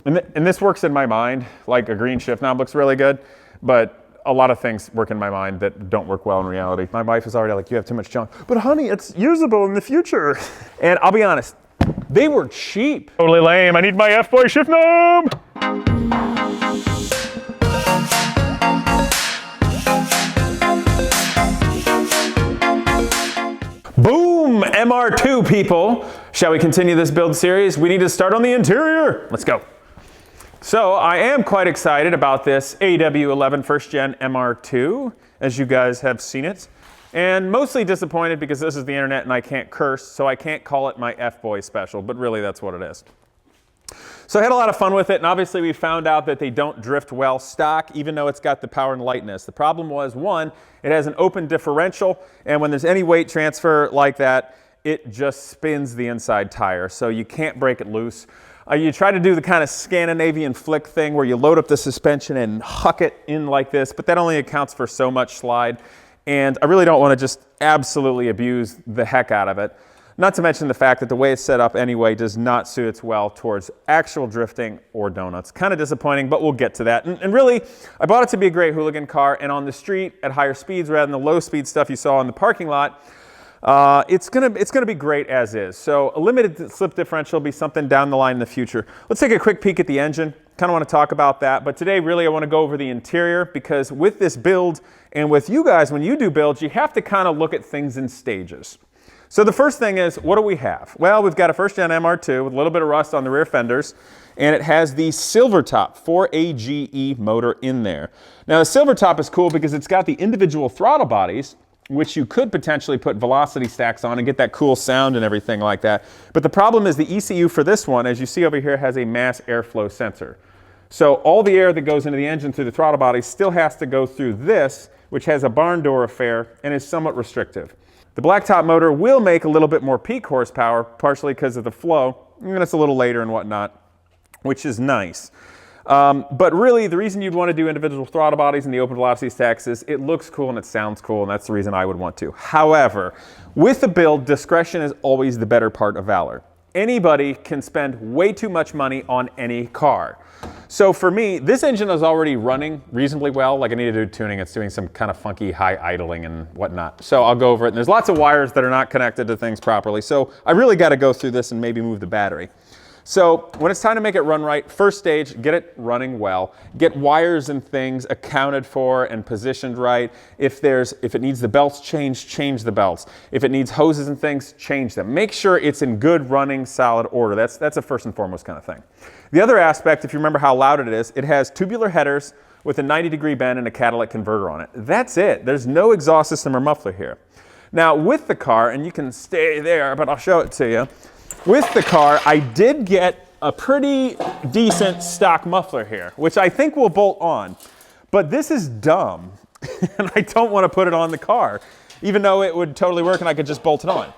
And this works in my mind, like a green shift knob looks really good, but a lot of things work in my mind that don't work well in reality. My wife is already like, you have too much junk. But honey, it's usable in the future. And I'll be honest, they were cheap. Totally lame, I need my F-boy shift knob. Boom, MR2 people. Shall we continue this build series? We need to start on the interior. Let's go. So I am quite excited about this AW11 first gen MR2, as you guys have seen it. And mostly disappointed because this is the internet and I can't curse, so I can't call it my F-boy special, but really that's what it is. So I had a lot of fun with it, and obviously we found out that they don't drift well stock, even though it's got the power and lightness. The problem was, one, it has an open differential, and when there's any weight transfer like that, it just spins the inside tire, so you can't break it loose. You try to do the kind of Scandinavian flick thing where you load up the suspension and huck it in like this, but that only accounts for so much slide, and I really don't want to just absolutely abuse the heck out of it. Not to mention the fact that the way it's set up anyway does not suit its well towards actual drifting or donuts. Kind of disappointing, but we'll get to that. And really, I bought it to be a great hooligan car, and on the street at higher speeds rather than the low speed stuff you saw in the parking lot, it's gonna be great as is. So a limited slip differential will be something down the line in the future. Let's take a quick peek at the engine. Kind of want to talk about that, but today really I want to go over the interior, because with this build and with you guys, when you do builds, you have to kind of look at things in stages. So the first thing is, what do we have? Well, we've got a first gen MR2 with a little bit of rust on the rear fenders, and it has the silver top 4AGE motor in there. Now the silver top is cool because it's got the individual throttle bodies, which you could potentially put velocity stacks on and get that cool sound and everything like that. But the problem is the ECU for this one, as you see over here, has a mass airflow sensor. So all the air that goes into the engine through the throttle body still has to go through this, which has a barn door affair and is somewhat restrictive. The blacktop motor will make a little bit more peak horsepower, partially because of the flow, and it's a little later and whatnot, which is nice. But really, the reason you'd want to do individual throttle bodies and the open velocity stacks is it looks cool and it sounds cool, and that's the reason I would want to. However, with the build, discretion is always the better part of valor. Anybody can spend way too much money on any car. So for me, this engine is already running reasonably well. Like I need to do tuning. It's doing some kind of funky high idling and whatnot. So I'll go over it. And there's lots of wires that are not connected to things properly. So I really got to go through this and maybe move the battery. So when it's time to make it run right, first stage, get it running well. Get wires and things accounted for and positioned right. If it needs the belts changed, change the belts. If it needs hoses and things, change them. Make sure it's in good running, solid order. That's a first and foremost kind of thing. The other aspect, if you remember how loud it is, it has tubular headers with a 90-degree bend and a catalytic converter on it. That's it. There's no exhaust system or muffler here. Now with the car, and you can stay there, but I'll show it to you. With the car, I did get a pretty decent stock muffler here, which I think will bolt on. But this is dumb, and I don't want to put it on the car, even though it would totally work and I could just bolt it on.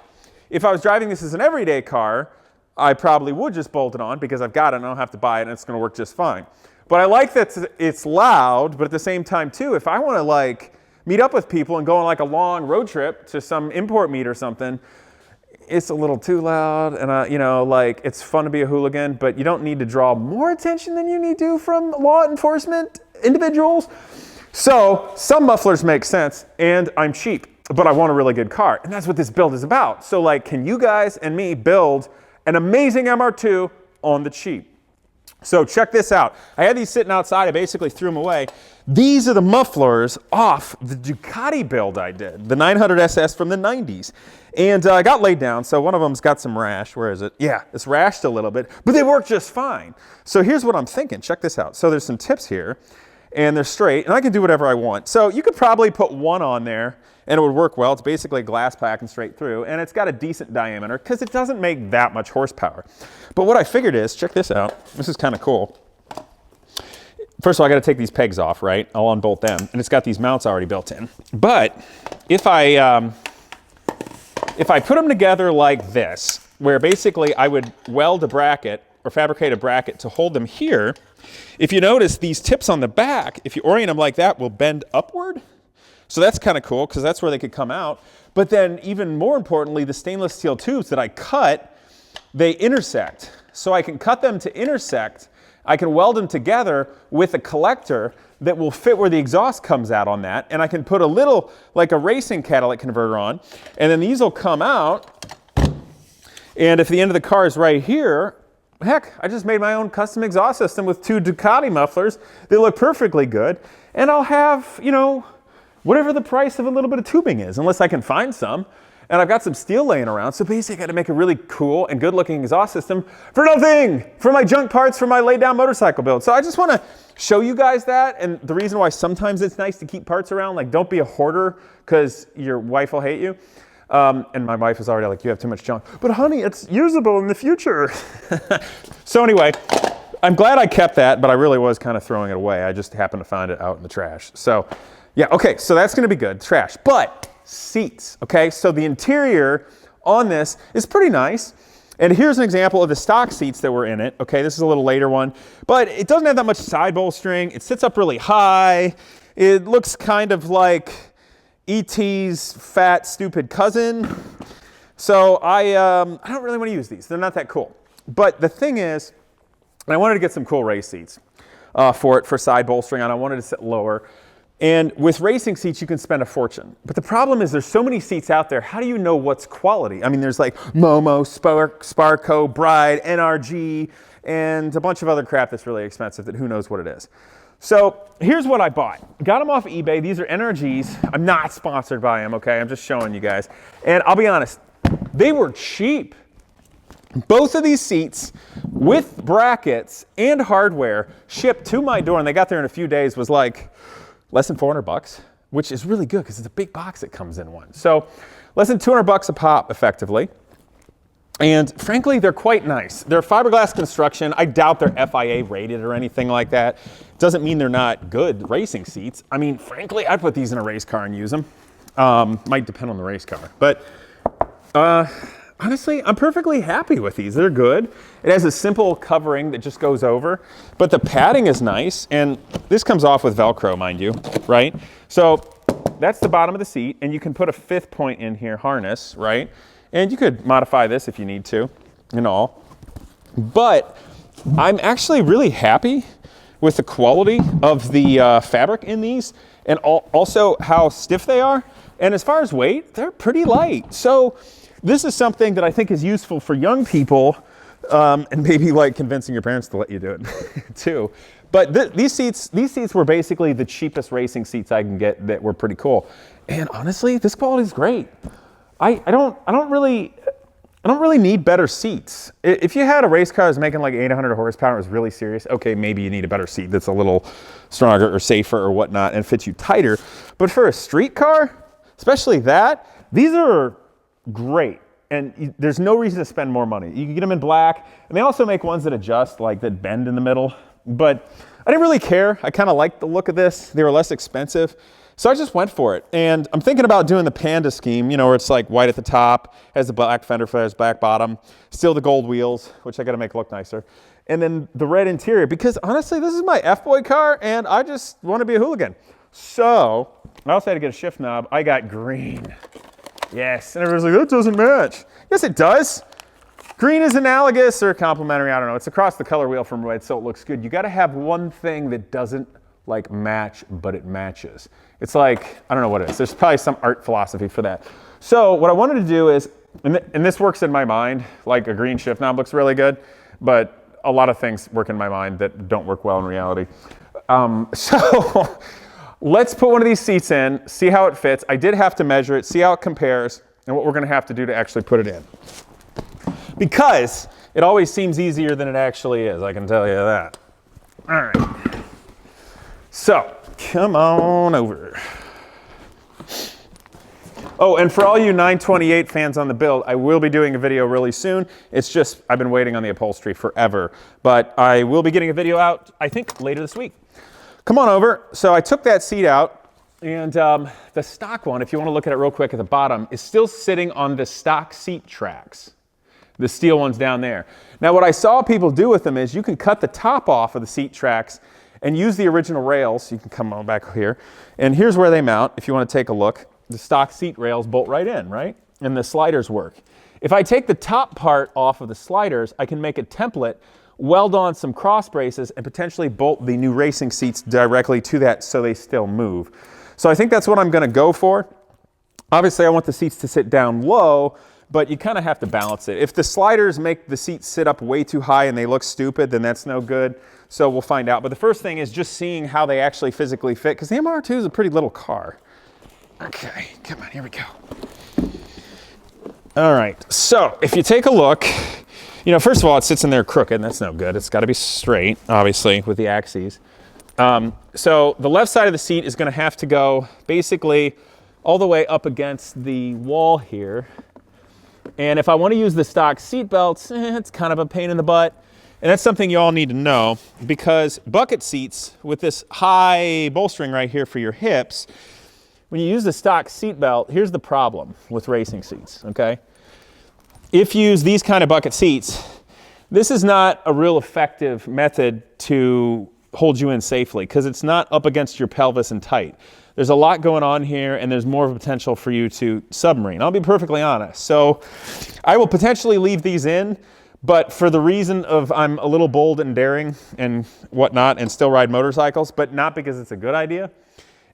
If I was driving this as an everyday car, I probably would just bolt it on because I've got it and I don't have to buy it and it's going to work just fine. But I like that it's loud, but at the same time too, if I want to like meet up with people and go on like a long road trip to some import meet or something, it's a little too loud, and you know, like it's fun to be a hooligan, but you don't need to draw more attention than you need to from law enforcement individuals. So some mufflers make sense, and I'm cheap, but I want a really good car, and that's what this build is about. So like, can you guys and me build an amazing MR2 on the cheap? So check this out. I had these sitting outside. I basically threw them away. These are the mufflers off the Ducati build I did, the 900 SS from the 90s. And I got laid down, so one of them's got some rash. Where is it? Yeah, it's rashed a little bit, but they work just fine. So here's what I'm thinking. Check this out. So there's some tips here, and they're straight, and I can do whatever I want. So you could probably put one on there, and it would work well. It's basically glass packing straight through, and it's got a decent diameter because it doesn't make that much horsepower. But what I figured is, check this out. This is kind of cool. First of all, I got to take these pegs off, right? I'll unbolt them, and it's got these mounts already built in. But if I put them together like this, where basically I would weld a bracket or fabricate a bracket to hold them here, if you notice these tips on the back, if you orient them like that, will bend upward. So that's kind of cool because that's where they could come out. But then even more importantly, the stainless steel tubes that I cut, they intersect. So I can cut them to intersect I can weld them together with a collector that will fit where the exhaust comes out on that, and I can put a little, like a racing catalytic converter on, and then these will come out, and if the end of the car is right here, heck, I just made my own custom exhaust system with 2 Ducati mufflers. They look perfectly good, and I'll have, you know, whatever the price of a little bit of tubing is, unless I can find some. And I've got some steel laying around, so basically I got to make a really cool and good-looking exhaust system for nothing, for my junk parts for my laid-down motorcycle build. So I just want to show you guys that, and the reason why sometimes it's nice to keep parts around, like don't be a hoarder because your wife will hate you. And my wife is already like, you have too much junk. But honey, it's usable in the future. So anyway, I'm glad I kept that, but I really was kind of throwing it away. I just happened to find it out in the trash. So yeah, okay, so that's going to be good, trash. But seats, okay? So the interior on this is pretty nice. And here's an example of the stock seats that were in it. Okay, this is a little later one, but it doesn't have that much side bolstering. It sits up really high. It looks kind of like E.T.'s fat, stupid cousin. So I don't really want to use these. They're not that cool. But the thing is, I wanted to get some cool race seats for side bolstering, and I wanted to sit lower. And with racing seats, you can spend a fortune. But the problem is there's so many seats out there. How do you know what's quality? I mean, there's like Momo, Sparco, Bride, NRG, and a bunch of other crap that's really expensive that who knows what it is. So here's what I bought. Got them off eBay. These are NRGs. I'm not sponsored by them, okay? I'm just showing you guys. And I'll be honest, they were cheap. Both of these seats with brackets and hardware shipped to my door, and they got there in a few days, was like less than 400 bucks, which is really good because it's a big box that comes in one. So less than 200 bucks a pop, effectively. And frankly, they're quite nice. They're fiberglass construction. I doubt they're FIA rated or anything like that. Doesn't mean they're not good racing seats. I mean, frankly, I'd put these in a race car and use them. Might depend on the race car. But honestly, I'm perfectly happy with these. They're good. It has a simple covering that just goes over, but the padding is nice, and this comes off with Velcro, mind you, right? So that's the bottom of the seat, and you can put a 5th point in here, harness, right? And you could modify this if you need to, and all. But I'm actually really happy with the quality of the fabric in these, and also how stiff they are. And as far as weight, they're pretty light. So this is something that I think is useful for young people, and maybe like convincing your parents to let you do it too. But these seats were basically the cheapest racing seats I can get that were pretty cool. And honestly, this quality is great. I don't really need better seats. If you had a race car that's making like 800 horsepower and was really serious, okay, maybe you need a better seat that's a little stronger or safer or whatnot and fits you tighter. But for a street car, especially that, these are great. And there's no reason to spend more money. You can get them in black, and they also make ones that adjust, like that bend in the middle. But I didn't really care. I kind of liked the look of this. They were less expensive. So I just went for it. And I'm thinking about doing the Panda scheme, you know, where it's like white at the top, has the black fender flares, black bottom, still the gold wheels, which I got to make look nicer. And then the red interior, because honestly, this is my F-Boy car, and I just want to be a hooligan. So I also had to get a shift knob. I got green. Yes, and everyone's like, that doesn't match. Yes, it does. Green is analogous or complementary, I don't know. It's across the color wheel from red, so it looks good. You gotta have one thing that doesn't like match, but it matches. It's like, I don't know what it is. There's probably some art philosophy for that. So what I wanted to do is, and this works in my mind, like a green shift knob looks really good, but a lot of things work in my mind that don't work well in reality. So let's put one of these seats in, see how it fits. I did have to measure it, see how it compares, and what we're gonna have to do to actually put it in. Because it always seems easier than it actually is, I can tell you that. All right. So, come on over. Oh, and for all you 928 fans on the build, I will be doing a video really soon. It's just, I've been waiting on the upholstery forever. But I will be getting a video out, I think, later this week. Come on over. So I took that seat out, and the stock one, if you want to look at it real quick at the bottom, is still sitting on the stock seat tracks. The steel ones down there. Now what I saw people do with them is you can cut the top off of the seat tracks and use the original rails. You can come on back here. And here's where they mount, if you want to take a look. The stock seat rails bolt right in, right? And the sliders work. If I take the top part off of the sliders, I can make a template weld on some cross braces, and potentially bolt the new racing seats directly to that so they still move. So I think that's what I'm going to go for. Obviously, I want the seats to sit down low, but you kind of have to balance it. If the sliders make the seats sit up way too high and they look stupid, then that's no good. So we'll find out. But the first thing is just seeing how they actually physically fit, because the MR2 is a pretty little car. Okay, come on, here we go. All right, so if you take a look, you know, first of all, it sits in there crooked, and that's no good. It's got to be straight, obviously, with the axes. So the left side of the seat is going to have to go basically all the way up against the wall here. And if I want to use the stock seat belts, it's kind of a pain in the butt. And that's something you all need to know, because bucket seats with this high bolstering right here for your hips, when you use the stock seat belt, here's the problem with racing seats, okay? If you use these kind of bucket seats, this is not a real effective method to hold you in safely, because it's not up against your pelvis and tight. There's a lot going on here, and there's more of a potential for you to submarine. I'll be perfectly honest. So I will potentially leave these in, but for the reason of I'm a little bold and daring and whatnot and still ride motorcycles, but not because it's a good idea.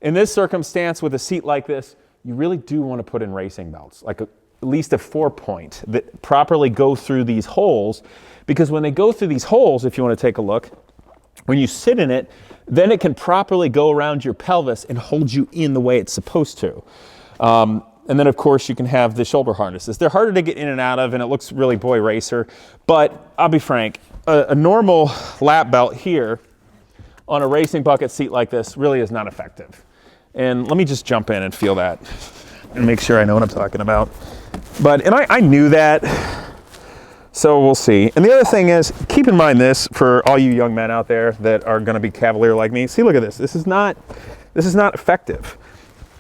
In this circumstance with a seat like this, you really do want to put in racing belts, like at least a 4-point that properly go through these holes, because when they go through these holes, if you want to take a look, when you sit in it, then it can properly go around your pelvis and hold you in the way it's supposed to. And then, of course, you can have the shoulder harnesses. They're harder to get in and out of, and it looks really boy racer. But I'll be frank, a normal lap belt here on a racing bucket seat like this really is not effective. And let me just jump in and feel that and make sure I know what I'm talking about. And I knew that. So we'll see. And the other thing is, keep in mind this for all you young men out there that are going to be cavalier like me. See, look at this. This is not effective,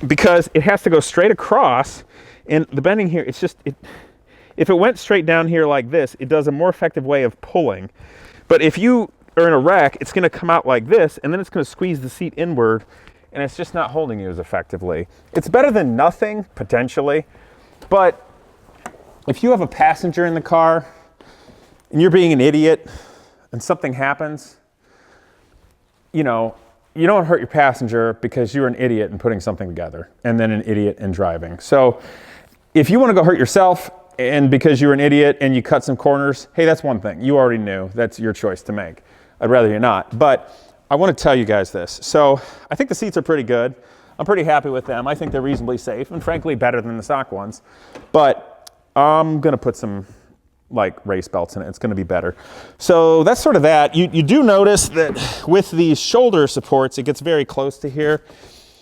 because it has to go straight across, and the bending here, it's just, if it went straight down here like this, it does a more effective way of pulling. But if you are in a wreck, it's going to come out like this, and then it's going to squeeze the seat inward, and it's just not holding you as effectively. It's better than nothing, potentially, but if you have a passenger in the car, and you're being an idiot, and something happens, you know, you don't hurt your passenger because you're an idiot in putting something together, and then an idiot in driving. So if you want to go hurt yourself, and because you're an idiot and you cut some corners, hey, that's one thing. You already knew. That's your choice to make. I'd rather you not. But I want to tell you guys this. So I think the seats are pretty good. I'm pretty happy with them. I think they're reasonably safe, and frankly, better than the stock ones. But I'm going to put some like race belts in it. It's going to be better. So that's sort of that. You do notice that with these shoulder supports, it gets very close to here.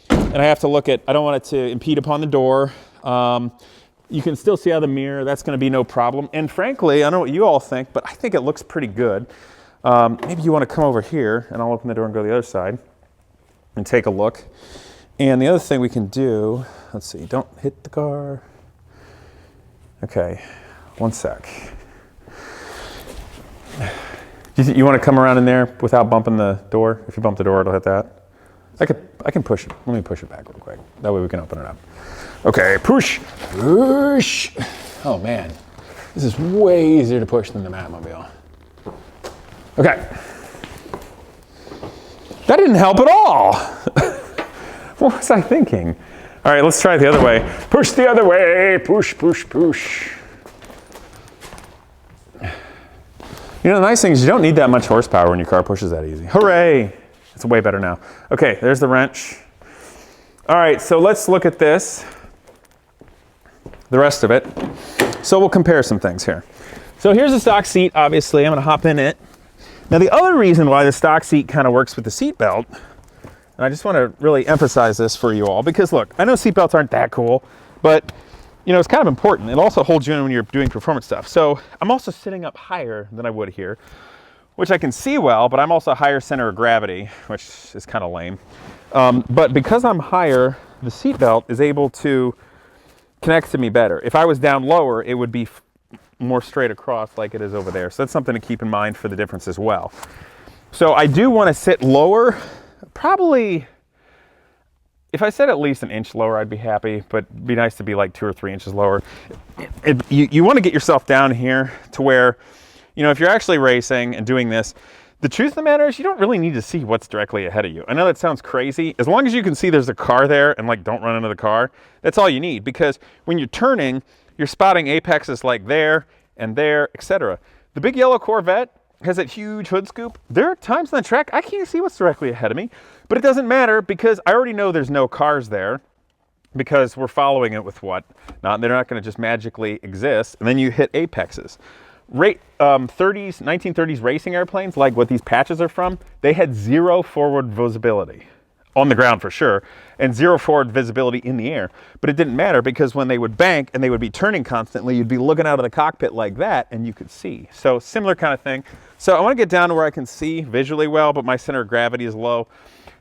And I have to look at, I don't want it to impede upon the door. You can still see out of the mirror. That's going to be no problem. And frankly, I don't know what you all think, but I think it looks pretty good. Maybe you want to come over here, and I'll open the door and go to the other side and take a look. And the other thing we can do, let's see, don't hit the car. Okay, one sec. You want to come around in there without bumping the door? If you bump the door, it'll hit that. I can push it. Let me push it back real quick. That way we can open it up. Okay, push. Push. Oh man, this is way easier to push than the Matmobile. Okay. That didn't help at all. What was I thinking? All right, let's try it the other way. Push the other way. Push, push, push. You know, the nice thing is you don't need that much horsepower when your car pushes that easy. Hooray! It's way better now. Okay, there's the wrench. All right, so let's look at this, the rest of it. So we'll compare some things here. So here's the stock seat, obviously. I'm going to hop in it. Now, the other reason why the stock seat kind of works with the seat belt, and I just want to really emphasize this for you all, because look, I know seat belts aren't that cool, but you know, it's kind of important. It also holds you in when you're doing performance stuff. So I'm also sitting up higher than I would here, which I can see well, but I'm also higher center of gravity, which is kind of lame. But because I'm higher, the seat belt is able to connect to me better. If I was down lower, it would be more straight across like it is over there. So that's something to keep in mind for the difference as well. So I do want to sit lower, probably. If I said at least an inch lower, I'd be happy, but it'd be nice to be like 2 or 3 inches lower. You want to get yourself down here to where you know, if you're actually racing and doing this, the truth of the matter is you don't really need to see what's directly ahead of you. I know that sounds crazy. As long as you can see there's a car there and like don't run into the car, that's all you need, because when you're turning, you're spotting apexes like there and there, etc. The big yellow Corvette has that huge hood scoop. There are times on the track I can't see what's directly ahead of me, but it doesn't matter because I already know there's no cars there because we're following it with what? They're not going to just magically exist. And then you hit apexes. 1930s racing airplanes, like what these patches are from, they had zero forward visibility. On the ground for sure, and zero forward visibility in the air. But it didn't matter because when they would bank and they would be turning constantly, you'd be looking out of the cockpit like that and you could see. So similar kind of thing. So I want to get down to where I can see visually well, but my center of gravity is low.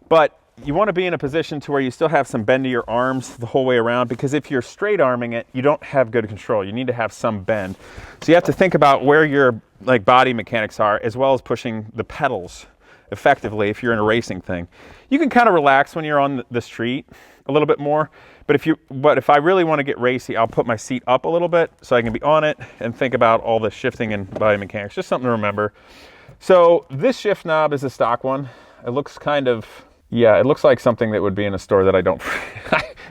But you want to be in a position to where you still have some bend to your arms the whole way around, because if you're straight arming it, you don't have good control. You need to have some bend. So you have to think about where your like body mechanics are, as well as pushing the pedals effectively if you're in a racing thing. You can kind of relax when you're on the street a little bit more, but if I really want to get racy, I'll put my seat up a little bit so I can be on it and think about all the shifting and body mechanics. Just something to remember. So this shift knob is a stock one. It looks kind of, yeah, it looks like something that would be in a store that I don't.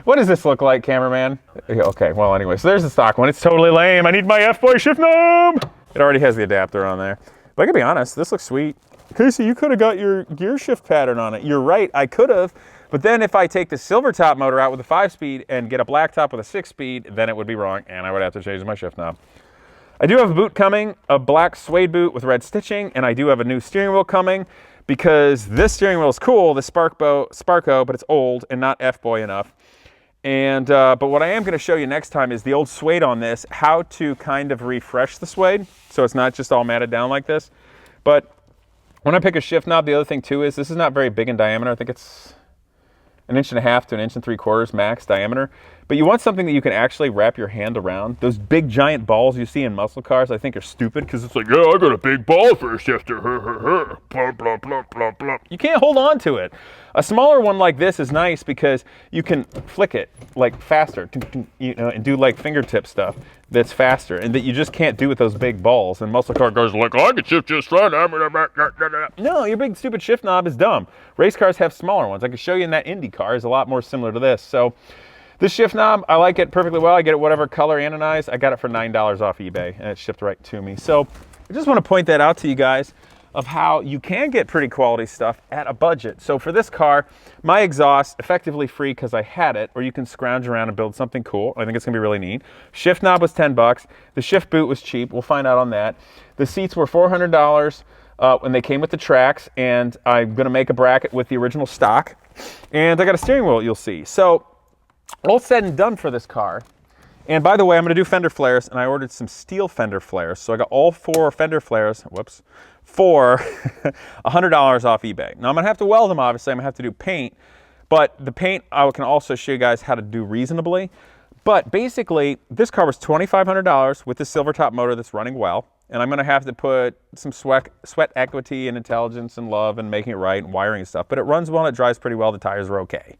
What does this look like, cameraman? Okay, well anyway, so there's the stock one. It's totally lame. I need my F-boy shift knob. It already has the adapter on there. But I gotta be honest, this looks sweet. Casey, you could have got your gear shift pattern on it. You're right, I could have. But then if I take the silver top motor out with a 5-speed and get a black top with a 6-speed, then it would be wrong, and I would have to change my shift knob. I do have a boot coming, a black suede boot with red stitching, and I do have a new steering wheel coming because this steering wheel is cool, the Sparco, but it's old and not F-boy enough. And but what I am going to show you next time is the old suede on this, how to kind of refresh the suede so it's not just all matted down like this. But when I pick a shift knob, the other thing too is this is not very big in diameter. I think it's 1.5 inches to 1.75 inches max diameter. But you want something that you can actually wrap your hand around. Those big giant balls you see in muscle cars I think are stupid because it's like, yeah, I got a big ball for a shifter. Blah, blah, blah, blah, blah. You can't hold on to it. A smaller one like this is nice because you can flick it like faster, you know, and do like fingertip stuff that's faster and that you just can't do with those big balls. And muscle car guys are like, oh, I can shift just fine. No, your big stupid shift knob is dumb. Race cars have smaller ones. I can show you in that Indy car is a lot more similar to this. So this shift knob, I like it perfectly well. I get it whatever color anodized. I got it for $9 off eBay and it shipped right to me. So I just want to point that out to you guys of how you can get pretty quality stuff at a budget. So for this car, my exhaust effectively free because I had it, or you can scrounge around and build something cool. I think it's gonna be really neat. Shift knob was 10 bucks. The shift boot was cheap. We'll find out on that. The seats were $400 when they came with the tracks, and I'm gonna make a bracket with the original stock. And I got a steering wheel, you'll see. So all said and done for this car. And by the way, I'm gonna do fender flares, and I ordered some steel fender flares. So I got all 4 fender flares, whoops, for $100 off eBay. Now I'm gonna have to weld them, obviously. I'm gonna have to do paint, but the paint I can also show you guys how to do reasonably. But basically, this car was $2,500 with the silver top motor that's running well, and I'm gonna have to put some sweat equity and intelligence and love and making it right and wiring and stuff. But it runs well and it drives pretty well. The tires are okay.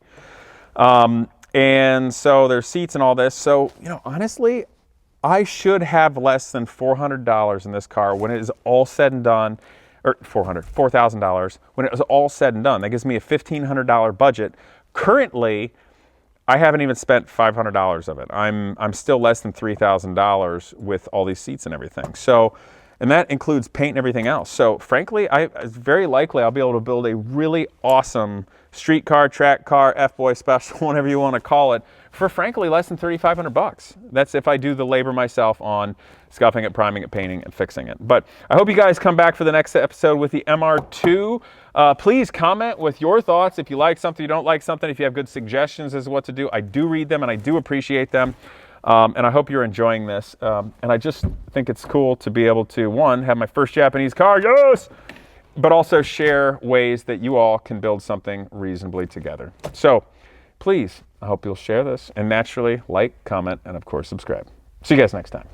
And so there's seats and all this. So, you know, honestly, I should have less than $400 in this car when it is all said and done, or $4,000 when it was all said and done. That gives me a $1,500 budget. Currently, I haven't even spent $500 of it. I'm still less than $3,000 with all these seats and everything. So, and that includes paint and everything else. So frankly, it's very likely I'll be able to build a really awesome street car, track car, F-boy special, whatever you want to call it, for frankly less than 3,500 bucks. That's if I do the labor myself on scuffing it, priming it, painting, and fixing it. But I hope you guys come back for the next episode with the MR2. Please comment with your thoughts. If you like something, you don't like something, if you have good suggestions as to what to do, I do read them and I do appreciate them. And I hope you're enjoying this. And I just think it's cool to be able to, one, have my first Japanese car, yes, but also share ways that you all can build something reasonably together. So please, I hope you'll share this and naturally like, comment, and of course subscribe. See you guys next time.